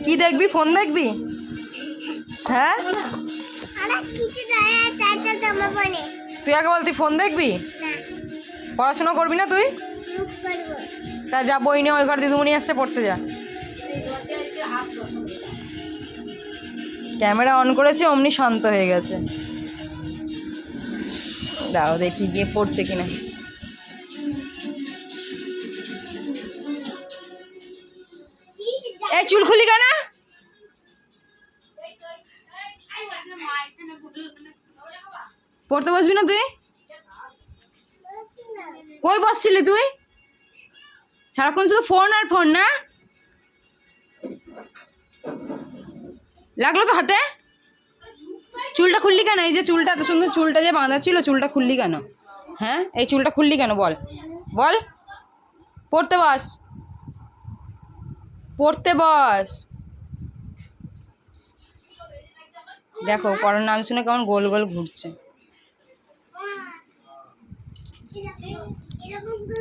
কি দেখবি? ফোন দেখবি? হ্যাঁ, তুই আগে বল, তুই ফোন দেখবি? পড়াশোনা করবি না তুই? তা যা, বই নিয়ে ওই ঘর দিদিমণি আসছে, পড়তে যা। ক্যামেরা অন করেছে, অমনি শান্ত হয়ে গেছে। দাও দেখি গিয়ে পড়ছে কিনা। এই চুল খুলি কেন? পড়তে বসবি না তুই? কই বসছিলি তুই? সারাক্ষণ শুধু ফোন আর ফোন না? লাগলো তো হাতে? চুলটা খুললি কেন? এই যে চুলটা এত সুন্দর, চুলটা যে বাঁধা ছিল, চুলটা খুললি কেন? হ্যাঁ, এই চুলটা খুললি কেন বল? বল। পড়তে বস, পড়তে বস। দেখো পড়ার নাম শুনে কেমন গোল গোল ঘুরছে।